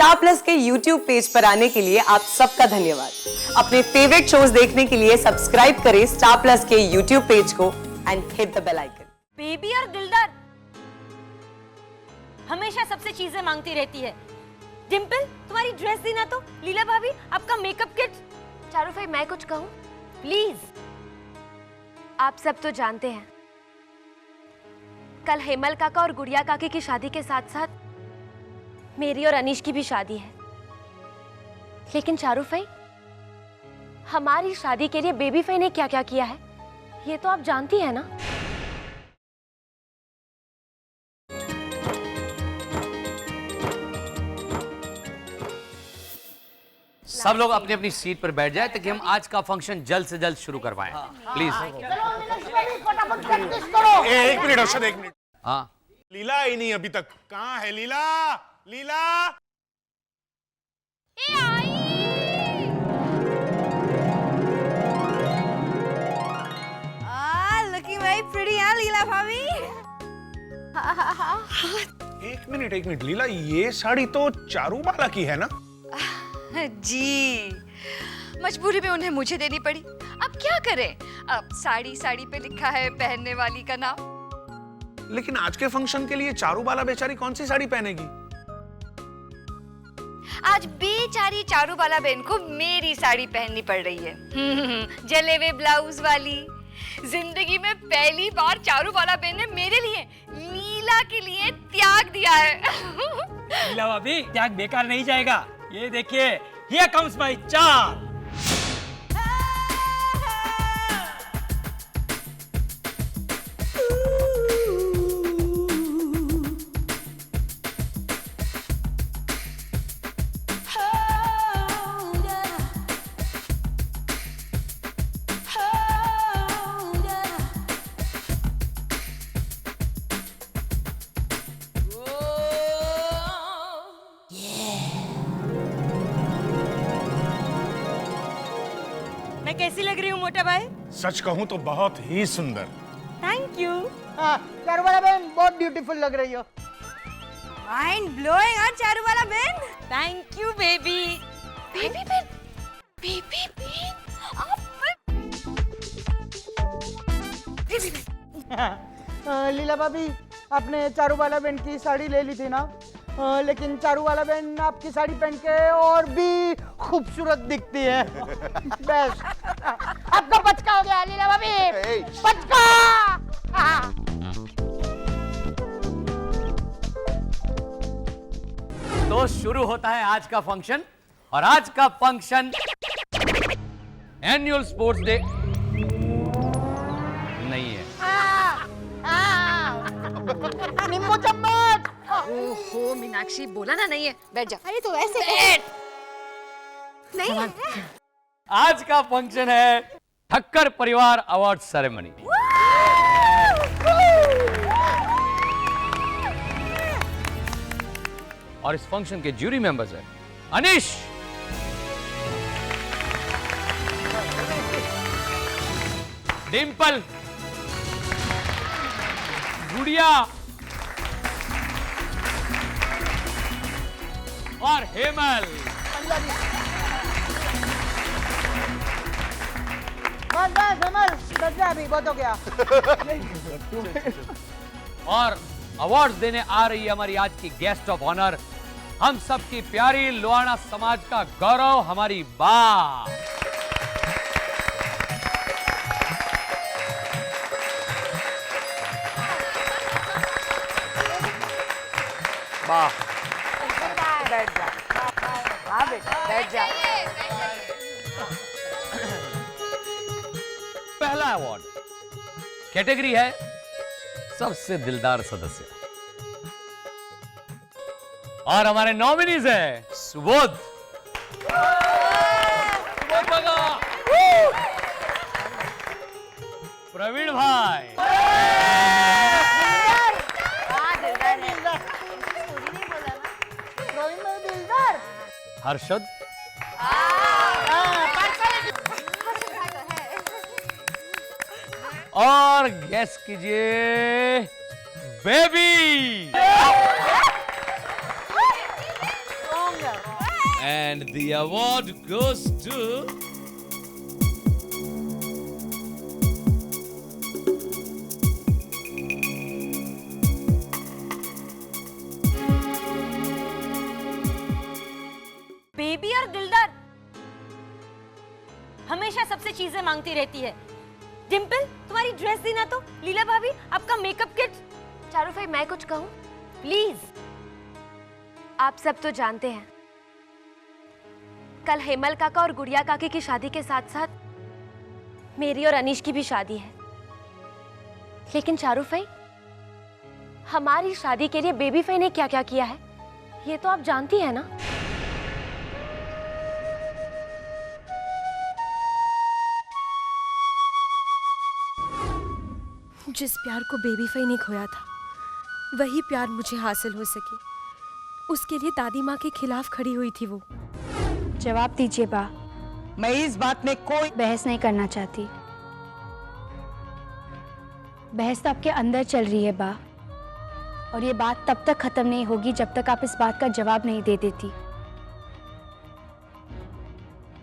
Star Plus के YouTube page पर आने के लिए आप सबका धन्यवाद। अपने फेवरेट शोज देखने के लिए सब्सक्राइब करें स्टार प्लस के YouTube पेज को and hit the bell icon. Baby और दिलदार हमेशा सबसे चीजें मांगती रहती है। डिम्पल, तुम्हारी ड्रेस देना तो। लीला भाभी, आपका मेकअप किट। चारू भाई, मैं कुछ कहूं? प्लीज। आप सब तो जानते हैं, कल हेमल काका और गुड़िया काकी की शादी के साथ साथ मेरी और अनीश की भी शादी है। लेकिन चारू भाई, हमारी शादी के लिए बेबी फाई ने क्या क्या किया है ये तो आप जानती है ना। सब लोग अपनी अपनी सीट पर बैठ जाए ताकि हम आज का फंक्शन जल्द से जल्द शुरू करवाएं। प्लीज। एक मिनट अर्शद, एक मिनट। हाँ, लीला आई नहीं अभी तक। कहाँ है लीला? लीला लुकिंग वेरी प्रीटी है लीला भाभी। एक मिनट लीला, ये साड़ी तो चारूबाला की है ना? जी, मजबूरी में उन्हें मुझे देनी पड़ी। अब क्या करें, अब साड़ी पे लिखा है पहनने वाली का नाम। लेकिन आज के फंक्शन के लिए चारूबाला बेचारी कौन सी साड़ी पहनेगी? आज बेचारी चारूबाला बहन को मेरी साड़ी पहननी पड़ रही है। जले हुए ब्लाउज वाली। जिंदगी में पहली बार चारूबाला बहन ने मेरे लिए, लीला के लिए त्याग दिया है। लीला भाभी, त्याग बेकार नहीं जाएगा। ये देखिए, here comes my चार। मैं कैसी लग रही हूँ मोटा भाई? सच कहूँ तो बहुत ही सुंदर। Thank you. चारूबाला बहन बहुत ब्यूटीफुल लग रही हो। माइंड ब्लोइंग हाँ चारूबाला बहन। Thank you baby. बेबी बहन, बेबी बहन, लीला भाभी, आपने चारूबाला बहन की साड़ी ले ली थी ना, लेकिन चारूबाला बहन आपकी साड़ी पहन के और भी खूबसूरत दिखती है। बेस्ट। आपका पचका हो गया लीला भाभी, पचका। तो शुरू होता है आज का फंक्शन। और आज का फंक्शन एनुअल स्पोर्ट्स डे नहीं है। नींबू चम्मच। ओहो मीनाक्षी, बोला ना नहीं है। बैठ जा। अरे तो ऐसे नहीं है। आज का फंक्शन है ठक्कर परिवार अवार्ड सेरेमनी। और इस फंक्शन के जूरी मेंबर्स हैं अनीश, डिम्पल, गुड़िया और हेमल। बस हेमल, बस जा, अभी बहुत हो गया। और अवार्ड्स देने आ रही है हमारी आज की गेस्ट ऑफ ऑनर, हम सबकी प्यारी लोहाना समाज का गौरव, हमारी बा। बैठ जा। हाँ बेटा, बैठ जा। पहला अवार्ड कैटेगरी है सबसे दिलदार सदस्य। और हमारे नॉमिनीज हैं सुबोध, प्रवीण भाई, हर्षद, और गेस कीजिए baby. And the award goes to baby और दिलदार हमेशा सबसे चीजें मांगती रहती है। डिम्पल, तुम्हारी ड्रेस देना तो। लीला भाभी, आपका मेकअप किट। चारू भाई, मैं कुछ कहूँ? प्लीज। आप सब तो जानते हैं, कल हेमल काका और गुड़िया काकी की शादी के साथ साथ मेरी और अनीश की भी शादी है। लेकिन चारू भाई, हमारी शादी के लिए बेबी फाई ने क्या क्या किया है, ये तो आप जानती हैं ना। जिस प्यार को बेबी फाई ने खोया था, वही प्यार मुझे हासिल हो सके, उसके लिए दादी माँ के खिलाफ खड़ी हुई थी वो। जवाब दीजिए बा। मैं इस बात में कोई बहस नहीं करना चाहती। बहस तो आपके अंदर चल रही है बा, और ये बात तब तक खत्म नहीं होगी जब तक आप इस बात का जवाब नहीं दे देती।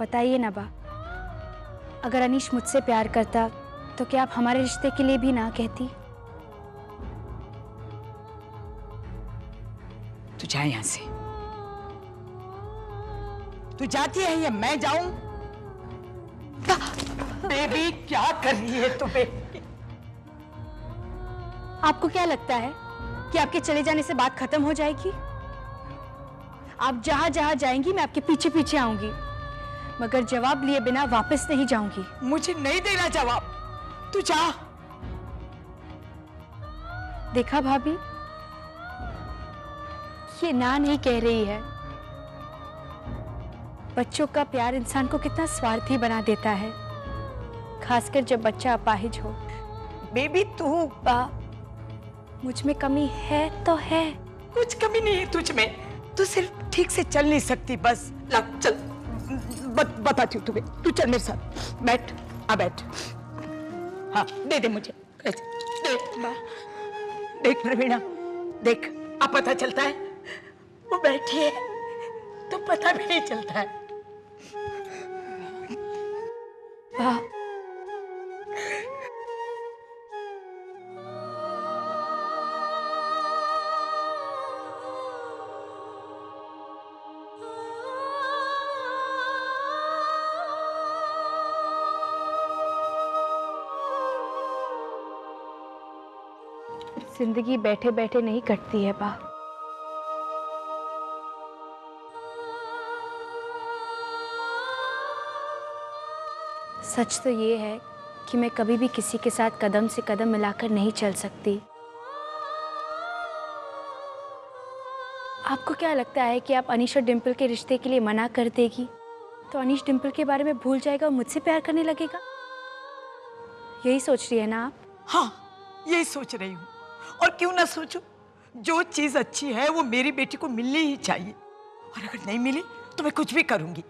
बताइए ना बा, अगर अनीश मुझसे प्यार करता तो क्या आप हमारे रिश्ते के लिए भी ना कहती? तू जा यहां से। तू जाती है या मैं जाऊं? बेबी, क्या कर रही है तुम्हें? आपको क्या लगता है कि आपके चले जाने से बात खत्म हो जाएगी? आप जहां जहां जाएंगी मैं आपके पीछे पीछे आऊंगी, मगर जवाब लिए बिना वापस नहीं जाऊंगी। मुझे नहीं देना जवाब, तू जा। देखा भाभी, ये ना नहीं कह रही है। बच्चों का प्यार इंसान को कितना स्वार्थी बना देता है, खासकर जब बच्चा अपाहिज हो। बेबी तू बा, मुझ में कमी है तो है। कुछ कमी नहीं है तुझ में, तू सिर्फ ठीक से चल नहीं सकती बस। ला चल, बताती हूँ तुम्हें। तू चल मेरे साथ, बैठ। आ बैठ। हाँ, दे दे मुझे। देख देख प्रवीणा, देख, अब पता चलता है वो बैठी है तो पता भी नहीं चलता है। वाह, जिंदगी बैठे बैठे नहीं कटती है बा। सच तो ये है कि मैं कभी भी किसी के साथ कदम से कदम मिलाकर नहीं चल सकती। आपको क्या लगता है कि आप अनीश और डिम्पल के रिश्ते के लिए मना कर देगी तो अनीश डिम्पल के बारे में भूल जाएगा और मुझसे प्यार करने लगेगा? यही सोच रही है ना आप? हाँ, यही सोच रही हूँ, और क्यों ना सोचूं। जो चीज अच्छी है वो मेरी बेटी को मिलनी ही चाहिए, और अगर नहीं मिली तो मैं कुछ भी करूंगी।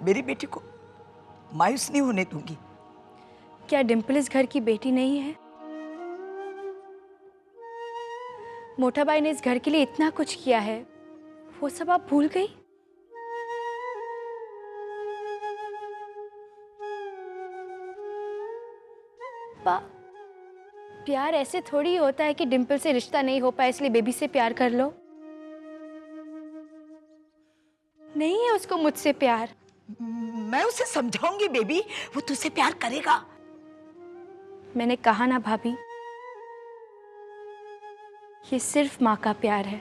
मेरी बेटी को मायूस नहीं होने दूंगी। क्या डिम्पल इस घर की बेटी नहीं है? मोटा भाई ने इस घर के लिए इतना कुछ किया है, वो सब आप भूल गई? प्यार ऐसे थोड़ी होता है कि डिम्पल से रिश्ता नहीं हो पाया इसलिए बेबी से प्यार कर लो। नहीं है उसको मुझसे प्यार। मैं उसे समझाऊंगी बेबी, वो तुझसे प्यार करेगा। मैंने कहा ना भाभी, ये सिर्फ माँ का प्यार है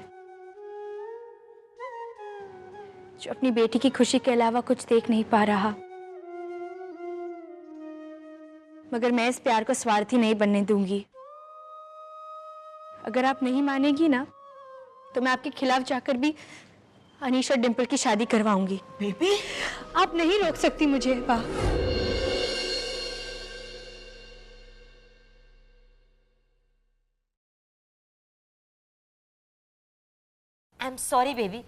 जो अपनी बेटी की खुशी के अलावा कुछ देख नहीं पा रहा। मगर मैं इस प्यार को स्वार्थी नहीं बनने दूंगी। अगर आप नहीं मानेगी ना तो मैं आपके खिलाफ जाकर भी अनीश और डिम्पल की शादी करवाऊंगी। बेबी, आप नहीं रोक सकती मुझे बा। आई एम सॉरी बेबी,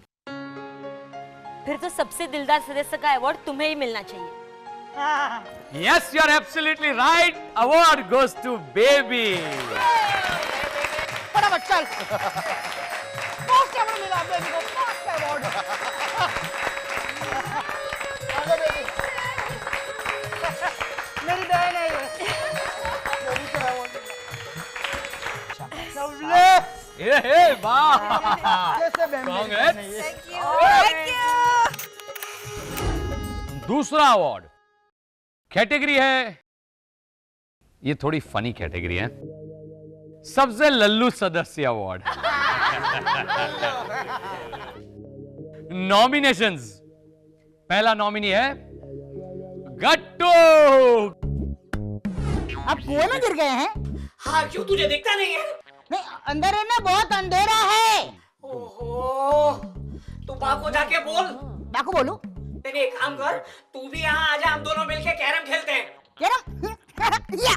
फिर तो सबसे दिलदार सदस्य का अवार्ड तुम्हें ही मिलना चाहिए। Yes, you're absolutely right. Award goes to baby. फटाफट चल। फर्स्ट अवार्ड मिला बेबी को, फर्स्ट अवार्ड। वाह, कैसे बहन मेरी Congrats. बहन है ये? दूसरा अवार्ड कैटेगरी है, ये थोड़ी फनी कैटेगरी है, सबसे लल्लू सदस्य अवार्ड। नॉमिनेशंस, पहला नॉमिनी है गट्टू। आप कुएं में गिर गए हैं? हाँ, क्यों तुझे दिखता नहीं है? नहीं, अंदर है ना, बहुत अंधेरा है। ओहो, तू बा को जाके बोल। बा को बोलूं? तेरे एक काम कर, तू भी यहाँ आजा, हम दोनों मिलके कैरम खेलते हैं। कैरम? या,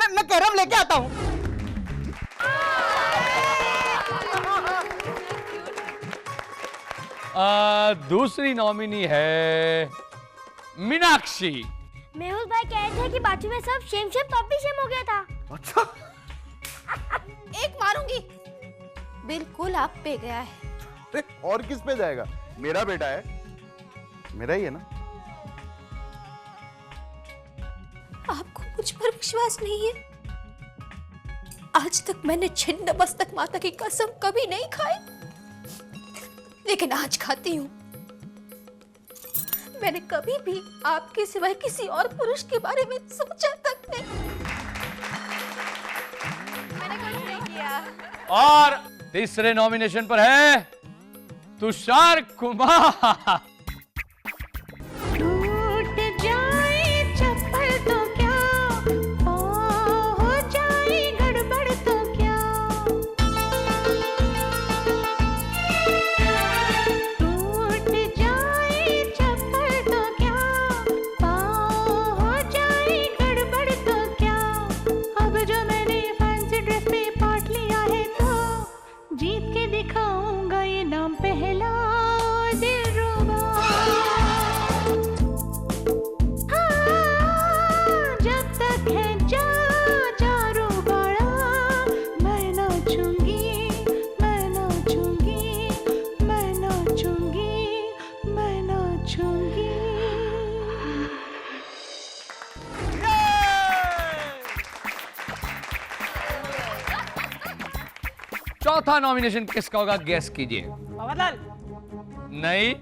मैं कैरम लेके आता हूँ। दूसरी नॉमिनी है मीनाक्षी। मेहुल भाई कह रहे थे कि बाजू में सब शेम शेम तो भी शेम हो गया था। अच्छा, एक मारूंगी, बिल्कुल आप पे गया है। अरे और किस पे जाएगा? मेरा बेटा है, मेरा ही है ना। आपको मुझ पर विश्वास नहीं है? आज तक मैंने छिन्न मस्तक माता की कसम कभी नहीं खाई, लेकिन आज खाती हूँ। मैंने कभी भी आपके सिवाय किसी और पुरुष के बारे में सोचा तक नहीं। मैंने कुछ नहीं किया। और तीसरे नॉमिनेशन पर है तुषार कुमार। टूट जाए चप्पल तो क्या, हो जाए गड़बड़ तो क्या, टूट जाए चप्पल तो क्या, हो जाए गड़बड़ तो क्या। अब जो मैंने फैंसी ड्रेस में पार्ट लिया है तो जीत के दिखाऊंगा ये नाम पहला दिलरुबा। जब तक है चारों बड़ा, मैं नाचूंगी, मैं नाचूंगी, मैं नाचूंगी, मैं नाचूंगी। चौथा नॉमिनेशन किसका होगा, गेस कीजिए। बाबालाल, नहीं,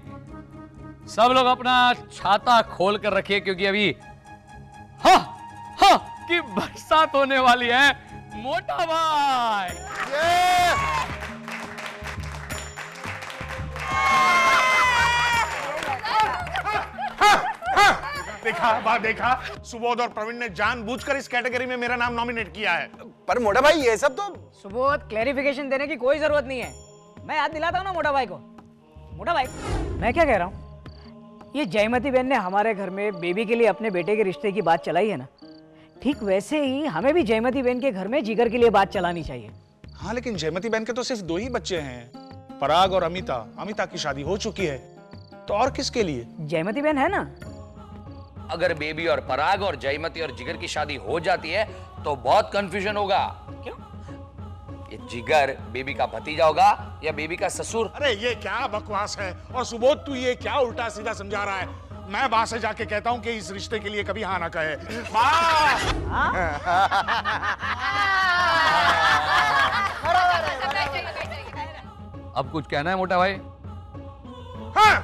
सब लोग अपना छाता खोल कर रखिए क्योंकि अभी हाँ हाँ की बरसात होने वाली है। मोटा भाई, देखा, सुबोध और प्रवीण ने जानबूझकर इस कैटेगरी में मेरा नाम नॉमिनेट किया है। पर मोटा भाई ये सब तो सुबोध, क्लेरिफिकेशन देने की कोई जरूरत नहीं है। मैं याद दिलाता हूँ ना मोटा भाई को। मोटा भाई, मैं क्या कह रहा हूँ, ये जयमती बहन ने हमारे घर में बेबी के लिए अपने बेटे के रिश्ते की बात चलाई है ना, ठीक वैसे ही हमें भी जयमती बहन के घर में जिगर के लिए बात चलानी चाहिए। हाँ, लेकिन जयमती बहन के तो सिर्फ 2 ही बच्चे हैं, पराग और अमिता। अमिता की शादी हो चुकी है, तो और किसके लिए? जयमती बहन है ना। अगर बेबी और पराग और जयमती और जिगर की शादी हो जाती है तो बहुत कंफ्यूजन होगा। क्यों? ये जिगर बेबी का भतीजा होगा या बेबी का ससुर? अरे ये क्या बकवास है। और सुबोध, तू ये क्या उल्टा सीधा समझा रहा है? मैं बा से जाके कहता हूँ कि इस रिश्ते के लिए कभी हाँ ना कहे। अब कुछ कहना है मोटा भाई? हाँ।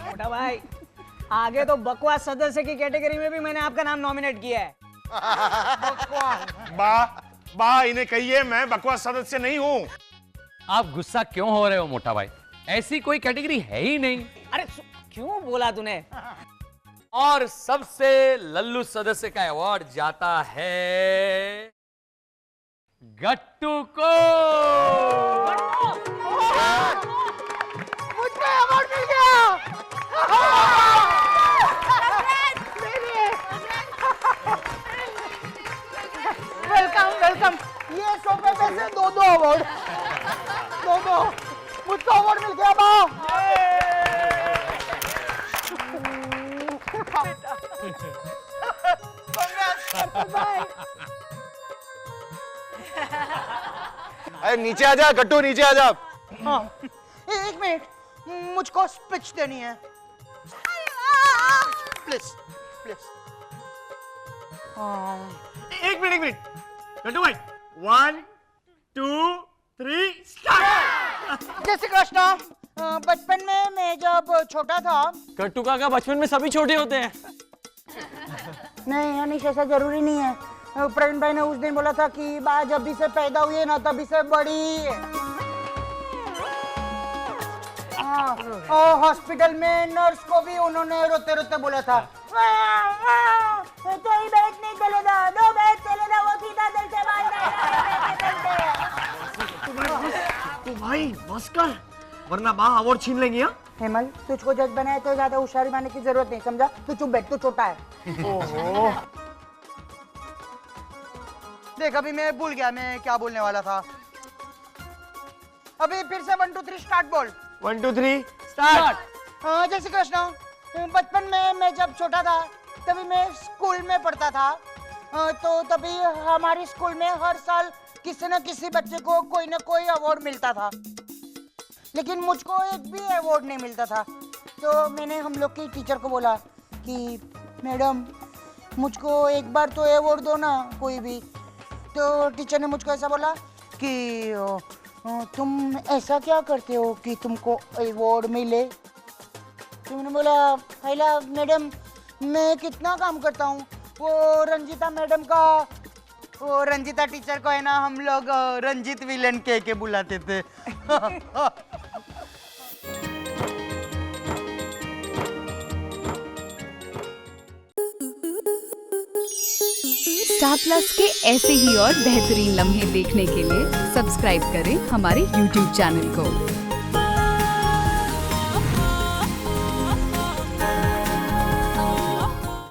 मोटा भाई, आगे तो बकवास सदस्य की कैटेगरी में भी मैंने आपका नाम नॉमिनेट किया है। बा इन्हें कहिए मैं बकवास सदस्य नहीं हूँ। आप गुस्सा क्यों हो रहे हो मोटा भाई? ऐसी कोई कैटेगरी है ही नहीं। अरे क्यों बोला तूने? और सबसे लल्लू सदस्य का अवार्ड जाता है गट्टू को। मुझे अवार्ड मिल गया। Welcome welcome. ये सोफे पे से 2 अवार्ड, 2 मुझको अवार्ड मिल गया बा। अरे नीचे आ जा गट्टू, नीचे आ जा। हाँ, एक मिनट, मुझको स्पीच देनी है। Please please. एक मिनट, कट्टू भाई 1 2 3 स्टार्ट। जय श्री कृष्ण। बचपन में मैं जब छोटा था। कट्टू काका बचपन में सभी छोटे होते हैं। नहीं अनिश ऐसा जरूरी नहीं है। प्रवीण भाई ने उस दिन बोला था कि बात जब भी से पैदा हुई है ना तभी से बड़ी है। और हॉस्पिटल में नर्स को भी उन्होंने रोते रोते बोला था तो ही बैठ नहीं चलेगा, दो बैठ चलेगा, वो सीधा दिल से तो भाई बस कर, वरना माँ अवार्ड छीन लेंगी। हाँ हेमल, तुझको जज बनाया तो ज्यादा होशियारी मारने की जरूरत नहीं, समझा? तू चुप बैठ, तू छोटा है। ओहो। देख अभी मैं भूल गया मैं क्या बोलने वाला था। अभी फिर से 1 2 3 स्टार्ट बोल। 1 2 3 स्टार्ट। जय श्री कृष्ण। बचपन में मैं जब छोटा था तभी मैं स्कूल में पढ़ता था। तो तभी हमारे स्कूल में हर साल किसी न किसी बच्चे को कोई ना कोई अवार्ड मिलता था, लेकिन मुझको एक भी अवार्ड नहीं मिलता था। तो मैंने हम लोग की टीचर को बोला कि मैडम मुझको एक बार तो अवार्ड दो ना कोई भी। तो टीचर ने मुझको ऐसा बोला कि तुम ऐसा क्या करते हो कि तुमको अवार्ड मिले। तो मैंने बोला पहला मैडम मैं कितना काम करता हूँ। वो रंजीता मैडम का, वो रंजीता टीचर को है ना हम लोग रंजीत विलन कह के बुलाते थे। स्टार प्लस के ऐसे ही और बेहतरीन लम्हे देखने के लिए सब्सक्राइब करें हमारे YouTube चैनल को।